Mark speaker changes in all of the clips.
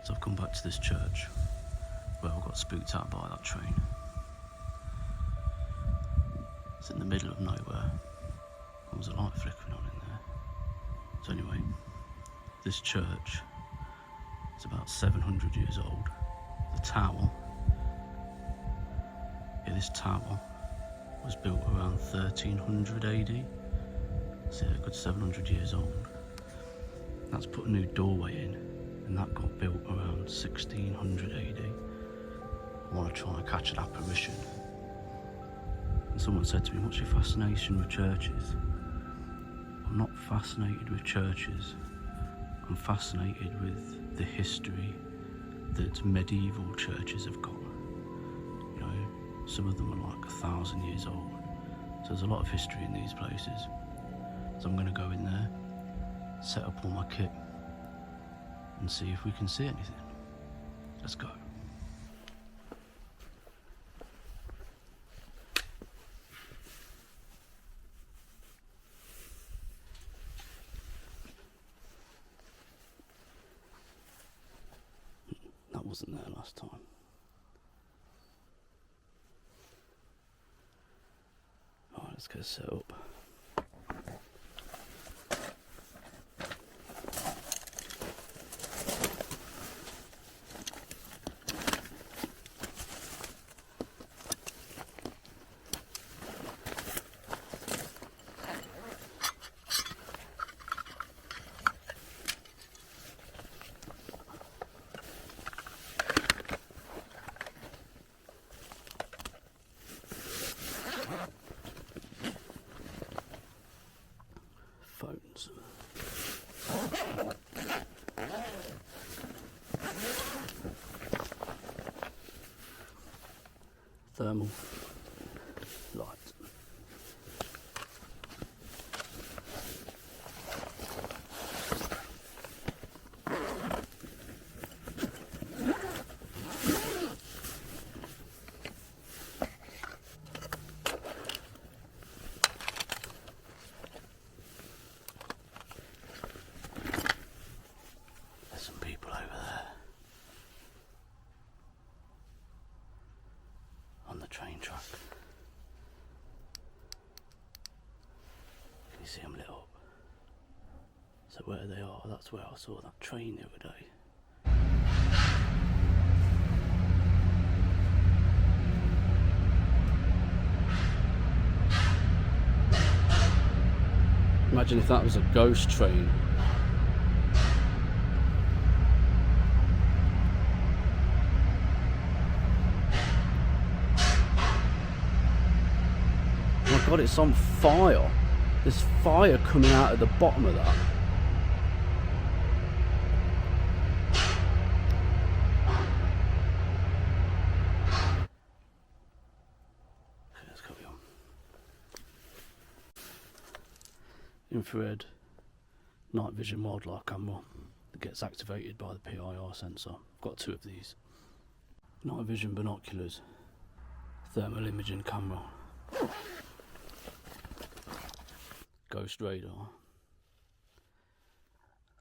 Speaker 1: So I've come back to this church where I got spooked out by that train. It's in the middle of nowhere. There was a light flickering on in there. So anyway, this church is about 700 years old. The tower, this tower was built around 1300 AD. So a good 700 years old. That's put a new doorway in, and that got built around 1600 AD. I want to try and catch an apparition. And someone said to me, what's your fascination with churches? I'm not fascinated with churches. I'm fascinated with the history that medieval churches have got. You know, some of them are like 1,000 years old. So there's a lot of history in these places. So I'm going to go in there, set up all my kit, and see if we can see anything. Let's go. That wasn't there last time. Alright, let's get set up. Phones. Thermal light. Train track. Can you see them lit up? So where they are, that's where I saw that train the other day. Imagine if that was a ghost train. God, it's on fire. There's fire coming out of the bottom of that. Okay, let's carry on. Infrared night vision wildlife camera that gets activated by the PIR sensor. I've got 2 of these. Night vision binoculars, thermal imaging camera. Ghost radar.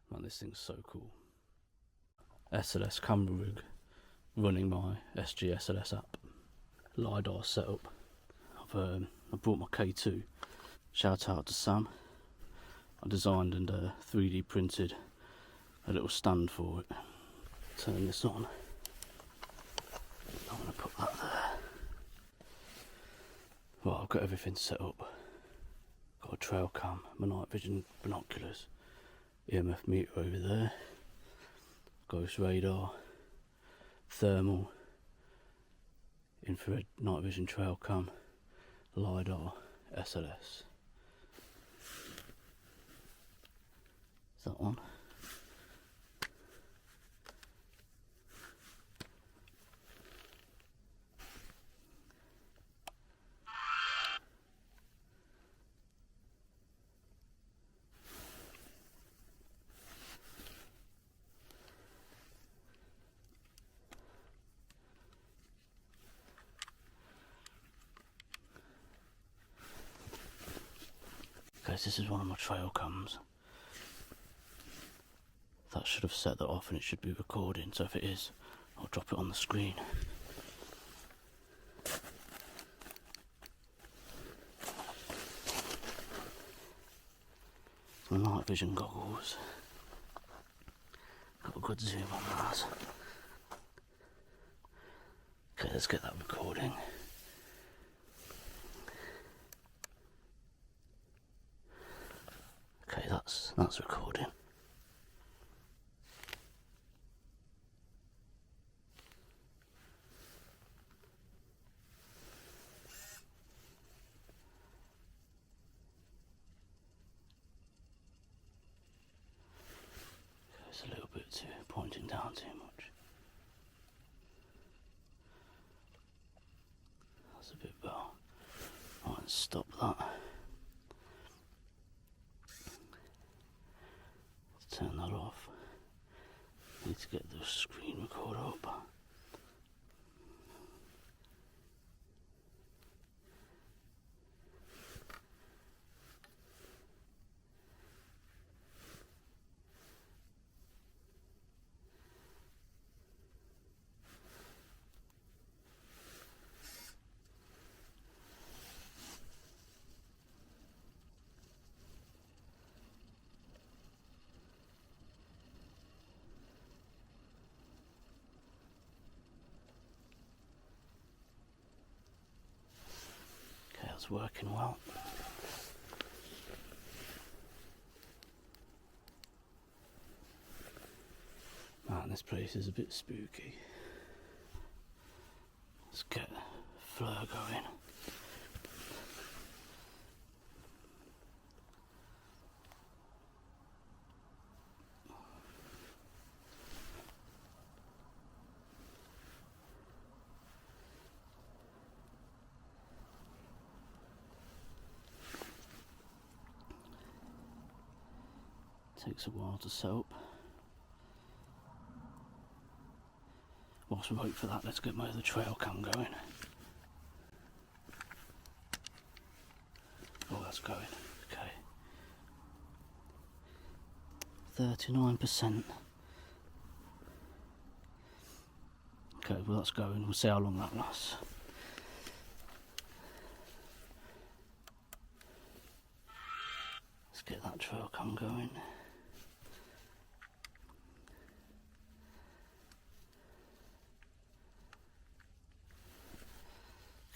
Speaker 1: Man, this thing's so cool. SLS camera rig running my SG SLS app. LiDAR setup. I brought my K2. Shout out to Sam. I designed and 3D printed a little stand for it. Turn this on. I'm going to put that there. Well, I've got everything set up. Got a trail cam, my night vision binoculars, EMF meter over there, ghost radar, thermal, infrared night vision trail cam, LiDAR, SLS. Is that on? Guys, this is one of my trail cams. That should have set that off and it should be recording, so if it is, I'll drop it on the screen. My night vision goggles. Got a good zoom on that. Okay, let's get that recording. Okay, that's recording. It's a little bit too pointing down too much. That's a bit better. Right, let's stop that. Let's turn that off. Need to get the screen recorder up. That's working well. Man, this place is a bit spooky. Let's get a flare going. Takes a while to set up. Whilst we wait for that, let's get my other trail cam going. Oh, that's going. Okay. 39%. Okay, well that's going. We'll see how long that lasts. Let's get that trail cam going.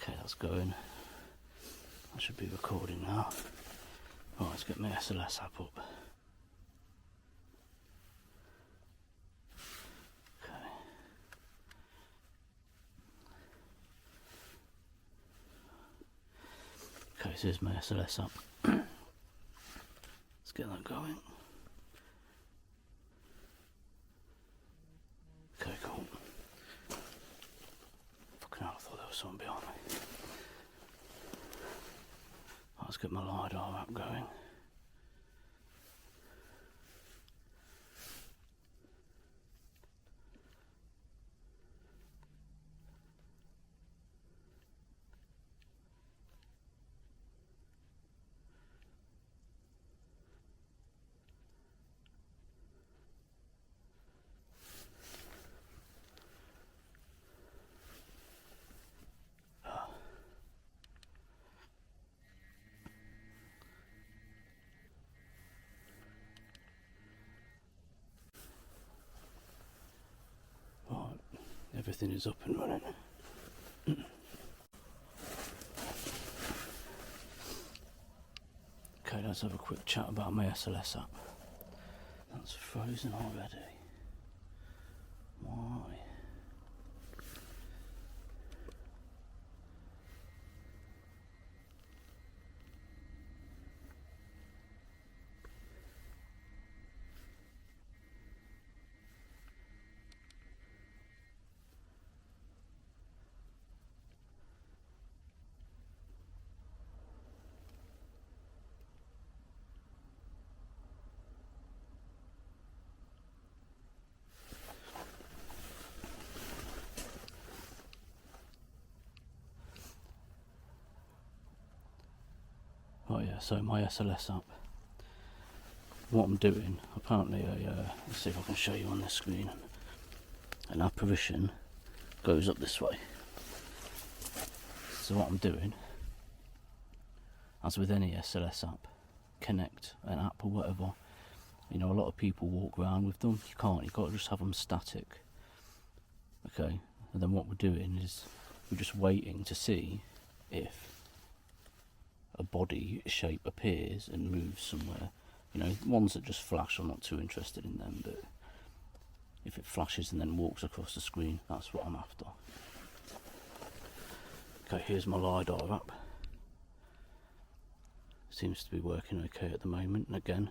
Speaker 1: Okay, that's going. I should be recording now. Right, let's get my SLS app up. Okay. Okay, so here's my SLS app. Let's get that going. Okay, cool. Fucking hell, I thought there was someone behind me. Let's get my LiDAR app going. Everything is up and running. Okay, let's have a quick chat about my SLS app. That's frozen already. Why? Oh yeah, so my SLS app. what I'm doing, apparently let's see if I can show you on this screen, an apparition goes up this way. So what I'm doing, as with any SLS app, Connect, an app or whatever, you know, a lot of people walk around with them. You can't, you've got to just have them static. Okay, and then what we're doing is we're just waiting to see if a body shape appears and moves somewhere. You know, ones that just flash, I'm not too interested in them, but if it flashes and then walks across the screen, that's what I'm after. Okay, here's my LiDAR app. Seems to be working okay at the moment, and again,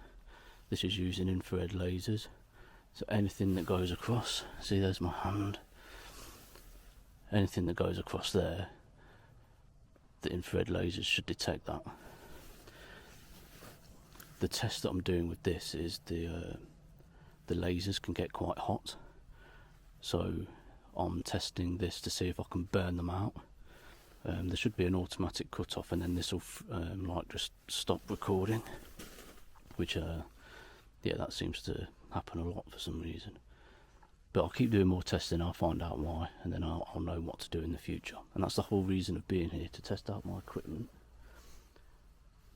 Speaker 1: this is using infrared lasers, so anything that goes across, see there's my hand, anything that goes across there, the infrared lasers should detect that. The test that I'm doing with this is the lasers can get quite hot, so I'm testing this to see if I can burn them out. There should be an automatic cut off, and then this will like just stop recording, which yeah, that seems to happen a lot for some reason. But I'll keep doing more testing, I'll find out why, and then I'll know what to do in the future. And that's the whole reason of being here, to test out my equipment,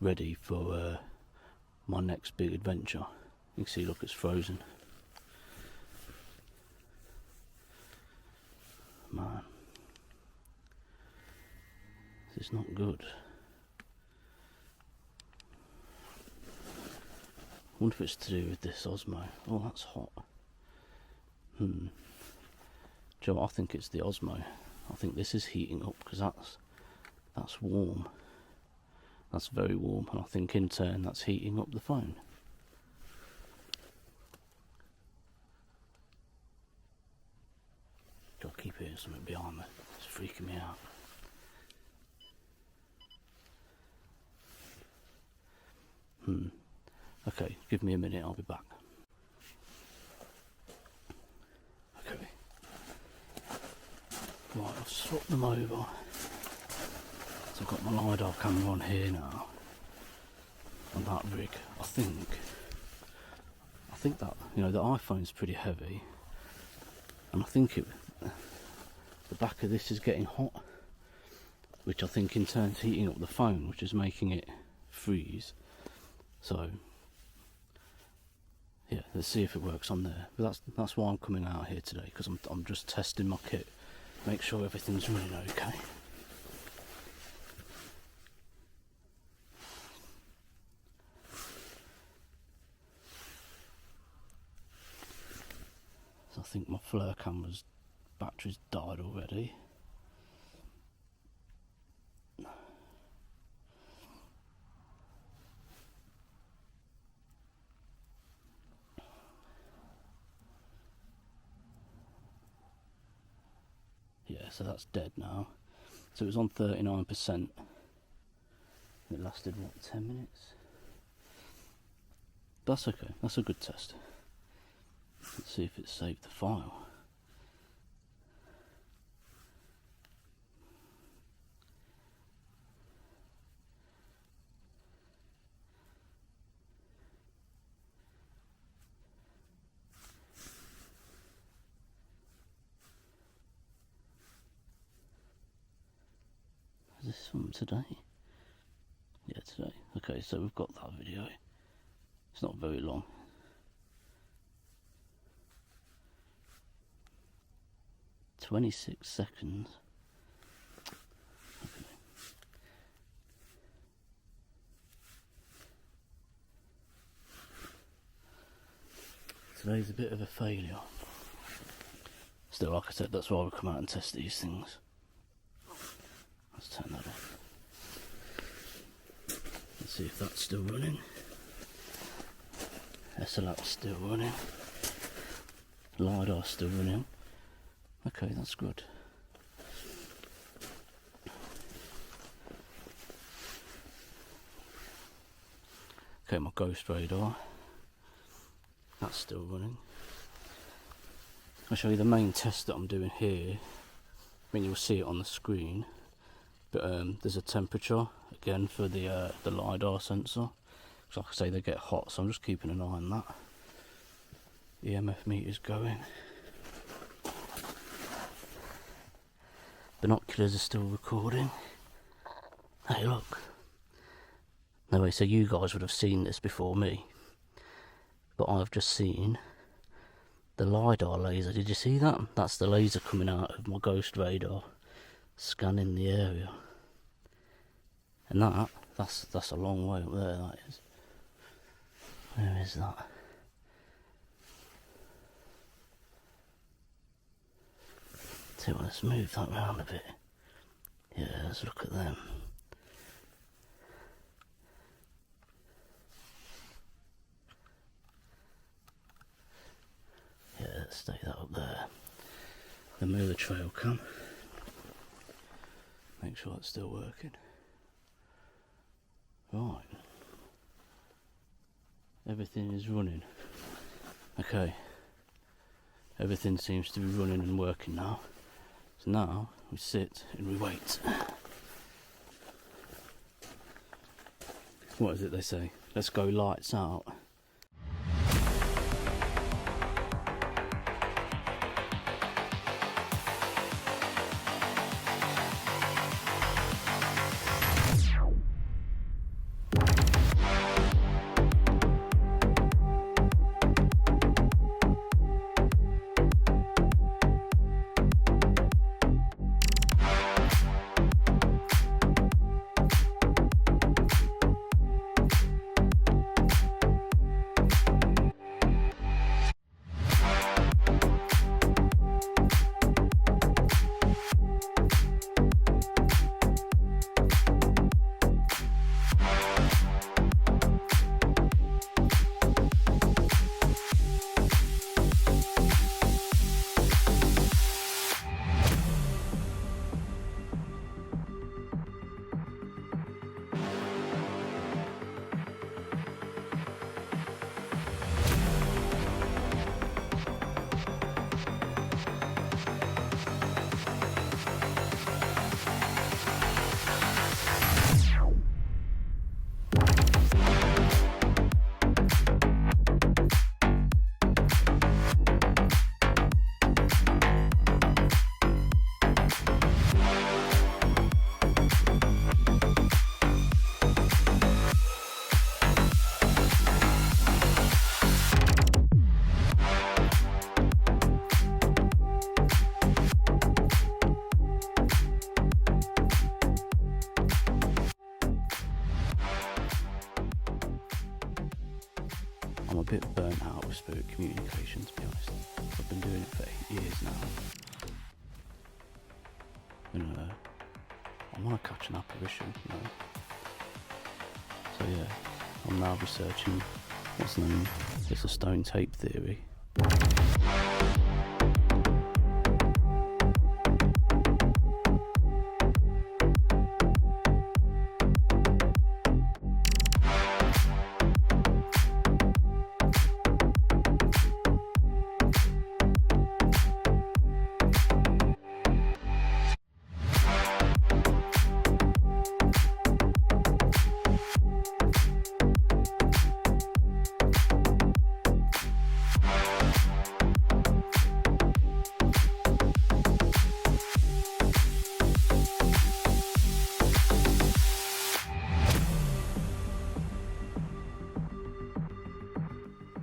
Speaker 1: ready for my next big adventure. You can see, look, it's frozen. Man, this is not good. I wonder if it's to do with this Osmo. Oh, that's hot. Joe, I think it's the Osmo. I think this is heating up, because that's warm. That's very warm, and I think in turn that's heating up the phone. Do I keep hearing something behind me? It's freaking me out. Okay, give me a minute, I'll be back. Okay. Right, I've swapped them over. So I've got my LiDAR camera on here now, on that rig. I think that, you know, the iPhone's pretty heavy, and I think the back of this is getting hot, which I think in turn is heating up the phone, which is making it freeze. So yeah, let's see if it works on there. But that's why I'm coming out here today, because I'm just testing my kit, make sure everything's running okay. So I think my flare camera's battery's died already. Yeah, so that's dead now. So it was on 39%. It lasted, what, 10 minutes? That's okay, that's a good test. Let's see if it saved the file. Is this from today? Yeah, today. Okay, so we've got that video. It's not very long. "26 seconds. Okay. Today's a bit of a failure. Still, like I said, that's why we come out and test these things. Let's turn that off. Let's see if that's still running. SLAP's still running. LiDAR's still running. Okay, that's good. Okay, my ghost radar, that's still running. I'll show you the main test that I'm doing here. I mean, you'll see it on the screen, but there's a temperature again for the LiDAR sensor. like I say, they get hot, so I'm just keeping an eye on that. EMF meter's going. Binoculars are still recording. Hey, look. No way, so you guys would have seen this before me. But I've just seen the LiDAR laser. Did you see that? That's the laser coming out of my ghost radar, scanning the area. And that's a long way up there, that is. Where is that? So let's move that round a bit. Yeah, let's look at them. Yeah, let's stay that up there. Then move the trail cam. Make sure it's still working. Right. Everything is running. Okay. Everything seems to be running and working now. So now we sit and we wait. What is it they say? Let's go lights out. I'm a bit burnt out with spirit communication, to be honest. I've been doing it for 8 years now. And I want to catch an apparition, you know. So yeah, I'm now researching what's known as the stone tape theory.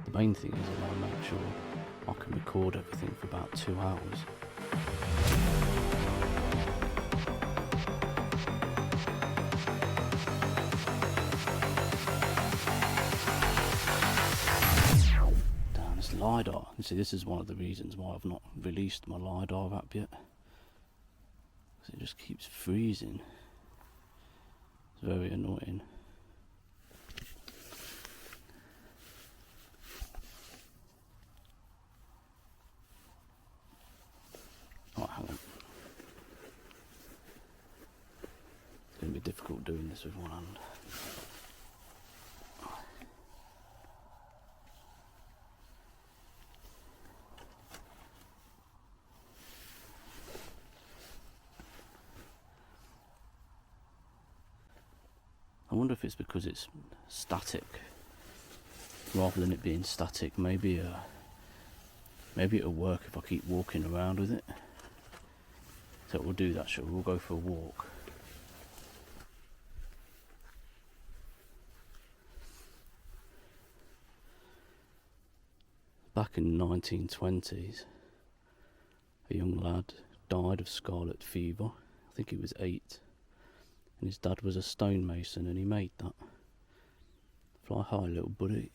Speaker 1: The main thing is I want to make sure I can record everything for about 2 hours. Damn, it's LiDAR. You see, this is one of the reasons why I've not released my LiDAR app yet. Because it just keeps freezing. It's very annoying. It's going to be difficult doing this with one hand. I wonder if it's because it's static rather than it being static. Maybe it'll work if I keep walking around with it. So we'll do that, shall we? We'll go for a walk. Back in the 1920s, a young lad died of scarlet fever. I think he was 8. And his dad was a stonemason, and he made that. Fly high, little buddy.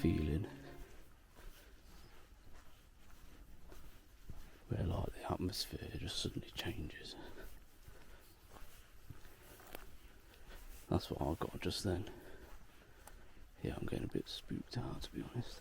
Speaker 1: Feeling where like the atmosphere just suddenly changes. That's what I got just then. Yeah, I'm getting a bit spooked out, to be honest.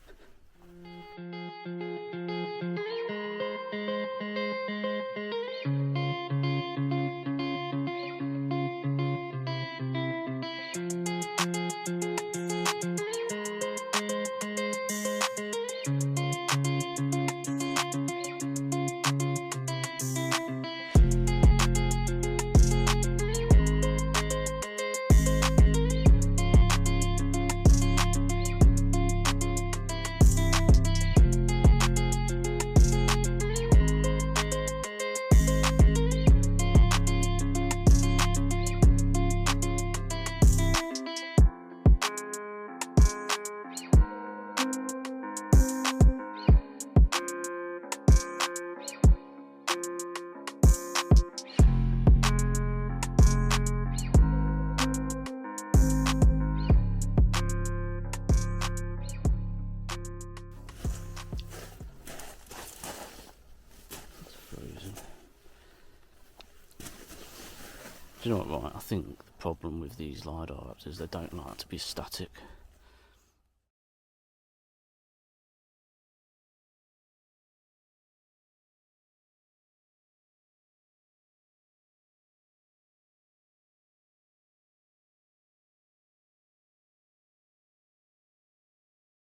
Speaker 1: Do you know what, right? I think the problem with these LiDAR apps is they don't like to be static.